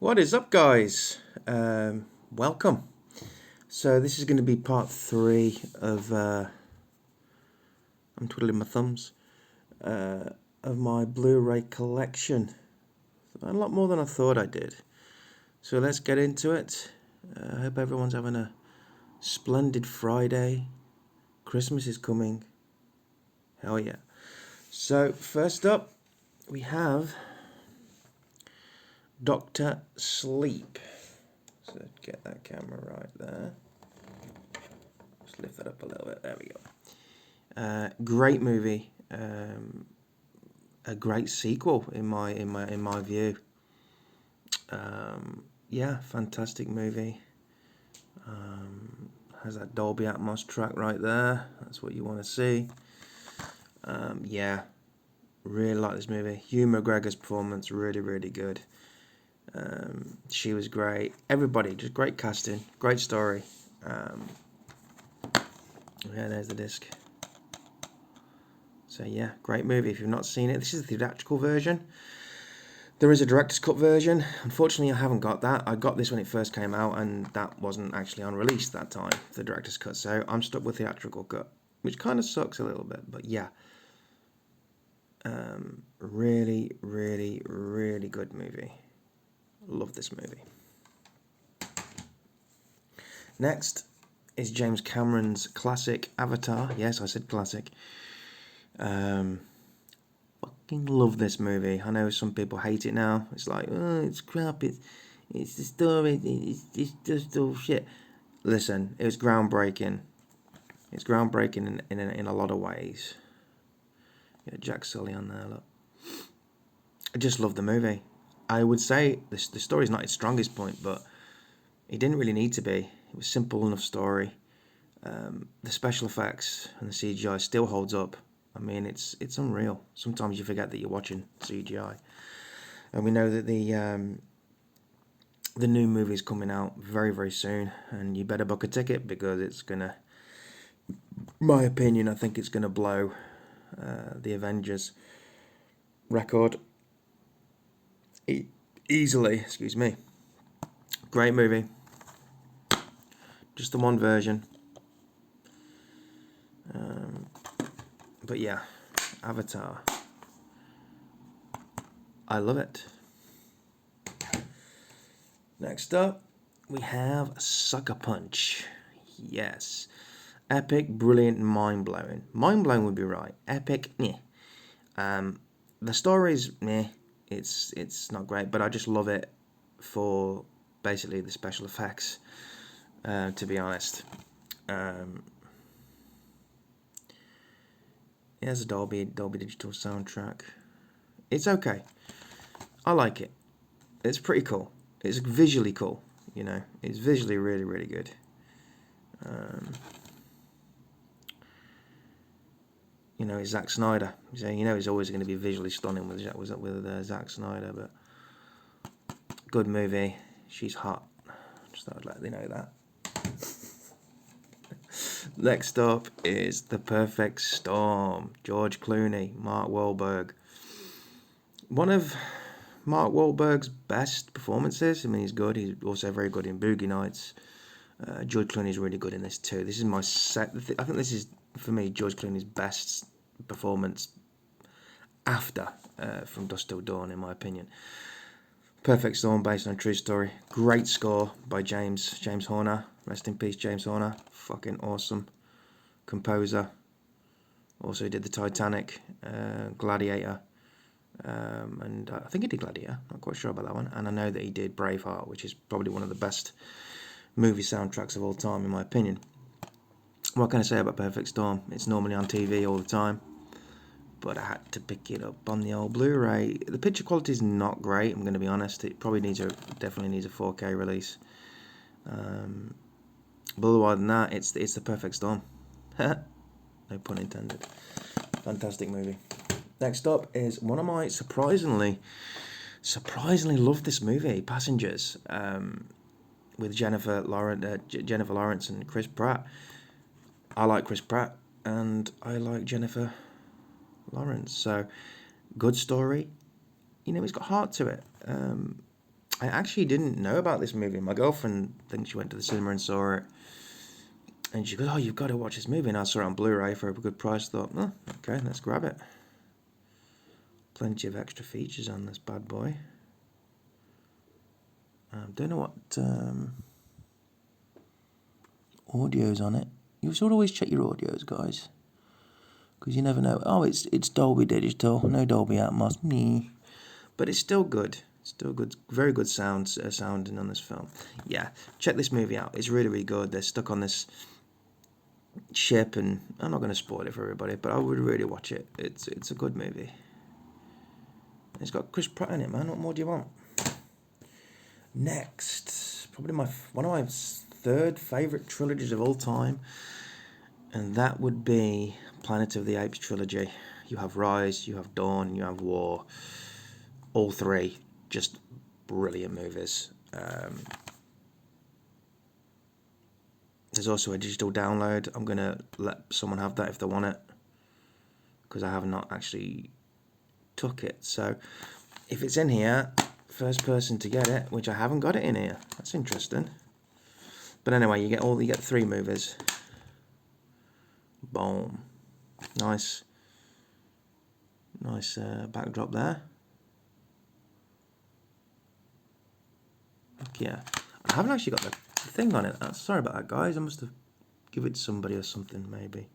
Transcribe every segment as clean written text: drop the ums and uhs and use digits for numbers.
What is up, guys? Welcome. So this is going to be part 3 of I'm twiddling my thumbs of my Blu-ray collection. A lot more than I thought I did. So let's get into it. I hope everyone's having a splendid Friday. Christmas is coming. Hell yeah. So first up, we have Doctor Sleep. So get that camera right there. Just lift that up a little bit. There we go. Great movie. A great sequel in my view. Yeah, fantastic movie. Has that Dolby Atmos track right there. That's what you want to see. Yeah, really like this movie. Hugh McGregor's performance really good. She was great. Everybody, just great casting, great story. Yeah, there's the disc. So yeah, great movie. If you've not seen it, this is the theatrical version. There is a director's cut version. Unfortunately, I haven't got that. I got this when it first came out, and that wasn't actually on release that time, the director's cut. So I'm stuck with the theatrical cut, which kind of sucks a little bit. But yeah, really good movie. Love this movie. Next is James Cameron's classic Avatar. Yes, I said classic. Fucking love this movie. I know some people hate it now. It's like, oh, it's crap. It's the story. It's just all shit. Listen, it was groundbreaking. It's groundbreaking in a lot of ways. Yeah, Jack Sully on there. Look, I just love the movie. I would say the story's not its strongest point, but it didn't really need to be. It was a simple enough story. The special effects and the CGI still holds up. I mean, it's unreal. Sometimes you forget that you're watching CGI, and we know that the new movie is coming out very soon, and you better book a ticket because it's gonna. My opinion, I think it's gonna blow the Avengers record easily. Excuse me. Great movie. Just the one version. But yeah, Avatar. I love it. Next up, we have Sucker Punch. Yes. Epic, brilliant, mind-blowing. Mind-blowing would be right. Epic, meh. The story's meh. It's not great, but I just love it for basically the special effects, to be honest. It has a Dolby Digital soundtrack. It's okay. I like it. It's pretty cool. It's visually cool, you know. It's visually really good. You know, it's Zack Snyder. So you know he's always going to be visually stunning with Zack Snyder, but good movie. She's hot. Just thought I'd let you know that. Next up is The Perfect Storm. George Clooney, Mark Wahlberg. One of Mark Wahlberg's best performances. I mean, he's good. He's also very good in Boogie Nights. George Clooney's really good in this too. This is my I think this is, for me, George Clooney's best performance after From Dusk Till Dawn, in my opinion. Perfect Storm, based on a true story. Great score by James Horner. Rest in peace, James Horner. Fucking awesome composer. Also did the Titanic, Gladiator, and I think he did Gladiator. Not quite sure about that one. And I know that he did Braveheart, which is probably one of the best movie soundtracks of all time, in my opinion. What can I say about Perfect Storm? It's normally on TV all the time, but I had to pick it up on the old Blu-ray. The picture quality is not great, I'm going to be honest. It probably definitely needs a 4K release. But other than that, it's the Perfect Storm. No pun intended. Fantastic movie. Next up is one of my surprisingly love this movie, Passengers, with Jennifer Lawrence and Chris Pratt. I like Chris Pratt and I like Jennifer Lawrence. So good story. You know, it's got heart to it. I actually didn't know about this movie. My girlfriend thinks she went to the cinema and saw it. And she goes, oh, you've got to watch this movie. And I saw it on Blu-ray for a good price. Thought, oh, okay, let's grab it. Plenty of extra features on this bad boy. Don't know what audio's on it. You should always check your audios, guys, because you never know. Oh, it's Dolby Digital, no Dolby Atmos. But it's still good. Still good. Very good sounding on this film. Yeah, check this movie out. It's really, really good. They're stuck on this ship, and I'm not going to spoil it for everybody, but I would really watch it. It's a good movie. It's got Chris Pratt in it, man. What more do you want? Next, probably one of my third favourite trilogies of all time, and that would be Planet of the Apes trilogy. You have Rise, you have Dawn, you have War. All three, just brilliant movies. There's also a digital download. I'm going to let someone have that if they want it, because I have not actually took it. So if it's in here, first person to get it, which I haven't got it in here. That's interesting. But anyway, you get three movies. Boom. Nice backdrop there. Yeah, I haven't actually got the thing on it. Sorry about that, guys. I must have given it to somebody or something, maybe.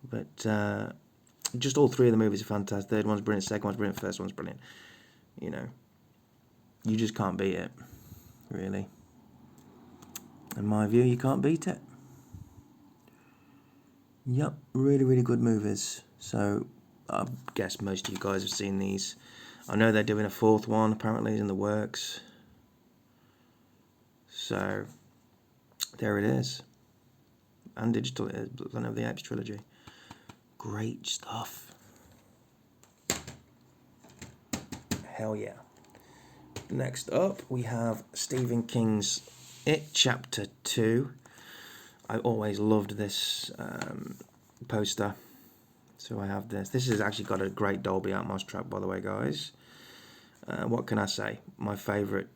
But just all three of the movies are fantastic. Third one's brilliant, second one's brilliant, first one's brilliant. You know, you just can't beat it, really. In my view, you can't beat it. Yep, really, really good movies. So I guess most of you guys have seen these. I know they're doing a fourth one, apparently, in the works. So there it is. And digital, Planet of the Apes trilogy. Great stuff. Hell yeah. Next up, we have Stephen King's It Chapter 2. I always loved this poster. So I have this. This has actually got a great Dolby Atmos track, by the way, guys. What can I say? My favourite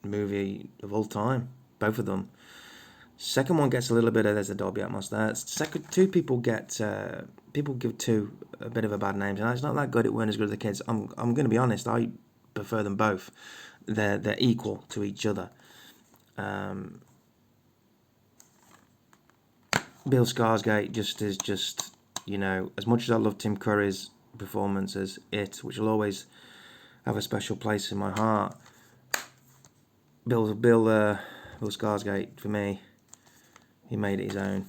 movie of all time. Both of them. Second one gets a little bit of, there's a Dolby Atmos there. Second, two people get, people give two a bit of a bad name. And it's not that good, it weren't as good as the kids. I'm going to be honest, I prefer them both. They're equal to each other. Bill Skarsgård just, you know, as much as I love Tim Curry's performance as It, which will always have a special place in my heart, Bill Skarsgård, for me, he made it his own.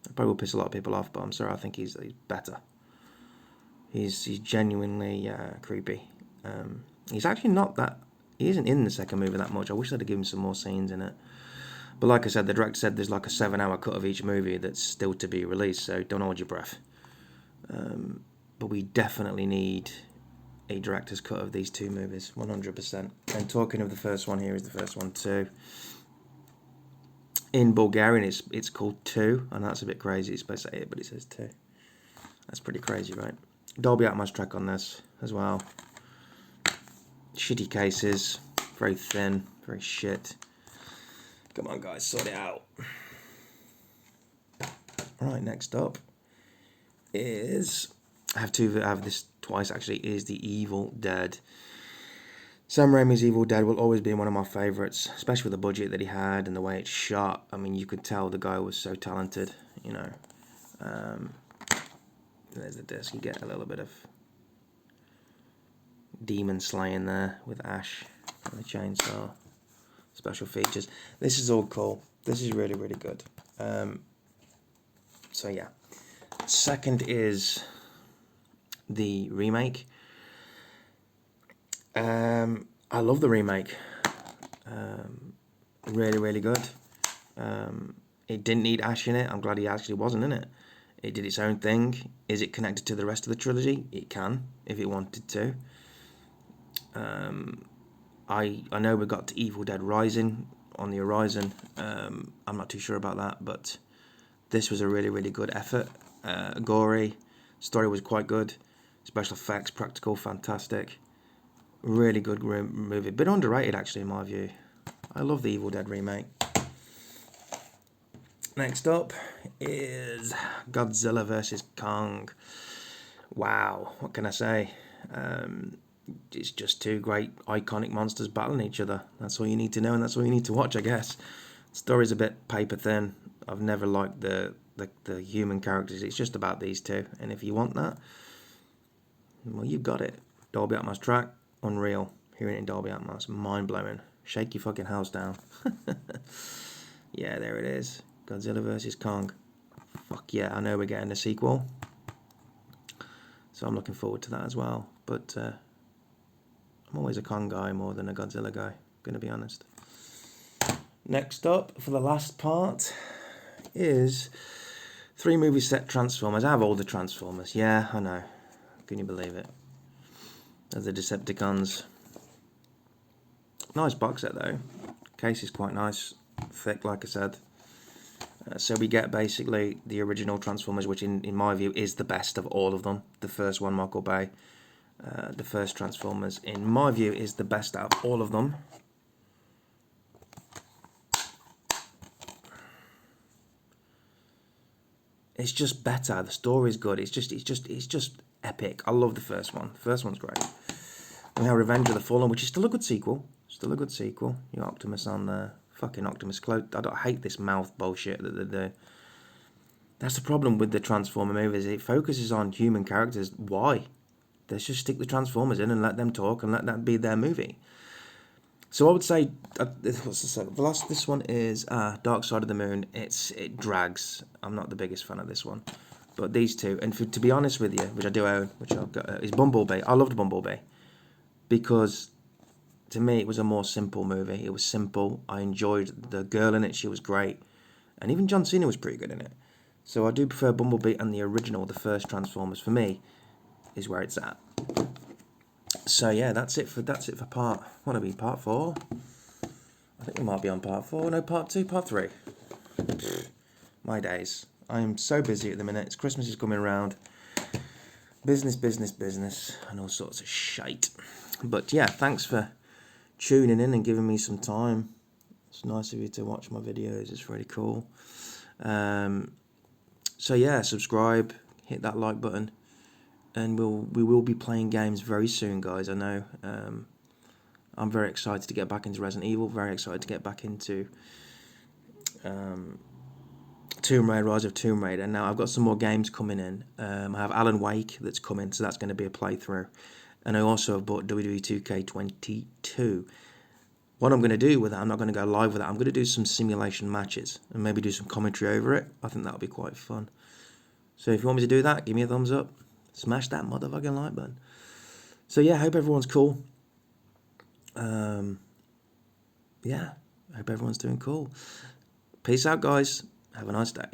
It probably will piss a lot of people off, but I'm sorry, I think he's better. He's genuinely creepy. He's actually not that, he isn't in the second movie that much. I wish they'd have given him some more scenes in it. But like I said, the director said there's like a 7-hour cut of each movie that's still to be released, so don't hold your breath. But we definitely need a director's cut of these two movies, 100%. And talking of the first one, here is the first one too. In Bulgarian, it's called 2, and that's a bit crazy. It's supposed to say it, but it says 2. That's pretty crazy, right? Dolby Atmos track on this as well. Shitty cases, very thin, very shit. Come on, guys, sort it out. Right, next up is, I have this twice actually, is The Evil Dead. Sam Raimi's Evil Dead will always be one of my favourites, especially with the budget that he had and the way it's shot. I mean, you could tell the guy was so talented, you know. There's the disc. You get a little bit of demon slaying there with Ash and the chainsaw. Special features. This is all cool. This is really, really good. So yeah. Second is the remake. I love the remake. Really, really good. It didn't need Ash in it. I'm glad he actually wasn't in it. It did its own thing. Is it connected to the rest of the trilogy? It can, if it wanted to. I know we got to Evil Dead Rising on the horizon. I'm not too sure about that, but this was a really, really good effort. Gory. Story was quite good. Special effects, practical, fantastic. Really good movie. Bit underrated, actually, in my view. I love the Evil Dead remake. Next up is Godzilla vs. Kong. Wow, what can I say? It's just two great iconic monsters battling each other. That's all you need to know, and that's all you need to watch, I guess. The story's a bit paper thin. I've never liked the human characters. It's just about these two, and if you want that, well, you've got it. Dolby Atmos track, unreal. Hearing it in Dolby Atmos, mind-blowing. Shake your fucking house down. Yeah, there it is. Godzilla vs. Kong. Fuck yeah, I know we're getting a sequel. So I'm looking forward to that as well. But I'm always a Kong guy more than a Godzilla guy, gonna be honest. Next up, for the last part, is 3-movie set Transformers. I have all the Transformers. Yeah, I know. Can you believe it? There's the Decepticons. Nice box set though. Case is quite nice. Thick, like I said. So we get basically the original Transformers, which in my view is the best of all of them. The first one, Michael Bay. The first Transformers, in my view, is the best out of all of them. It's just better. The story's good. It's just epic. I love the first one. The first one's great. We have Revenge of the Fallen, which is still a good sequel. Still a good sequel. You got Optimus on there. Fucking Optimus cloak. I hate this mouth bullshit. That's the problem with the Transformer movies. It focuses on human characters. Why? Let's just stick the Transformers in and let them talk and let that be their movie. So I would say, this one is Dark Side of the Moon. It drags. I'm not the biggest fan of this one. But these two, and to be honest with you, which I do own, which I've got, is Bumblebee. I loved Bumblebee. Because to me it was a more simple movie. It was simple. I enjoyed the girl in it. She was great. And even John Cena was pretty good in it. So I do prefer Bumblebee and the original, the first Transformers. For me, is where it's at. So yeah, that's it for part. Want to be part 4? I think we might be on part 4. No, part 2, part 3. My days. I am so busy at the minute. It's Christmas is coming around. Business, and all sorts of shite. But yeah, thanks for tuning in and giving me some time. It's nice of you to watch my videos. It's really cool. So yeah, subscribe, hit that like button. And we will be playing games very soon, guys. I know. I'm very excited to get back into Resident Evil. Very excited to get back into Tomb Raider, Rise of Tomb Raider. Now I've got some more games coming in. I have Alan Wake that's coming, so that's going to be a playthrough. And I also have bought WWE 2K22. What I'm going to do with that, I'm not going to go live with that. I'm going to do some simulation matches and maybe do some commentary over it. I think that'll be quite fun. So if you want me to do that, give me a thumbs up. Smash that motherfucking like button. So yeah, I hope everyone's cool. Yeah, I hope everyone's doing cool. Peace out, guys. Have a nice day.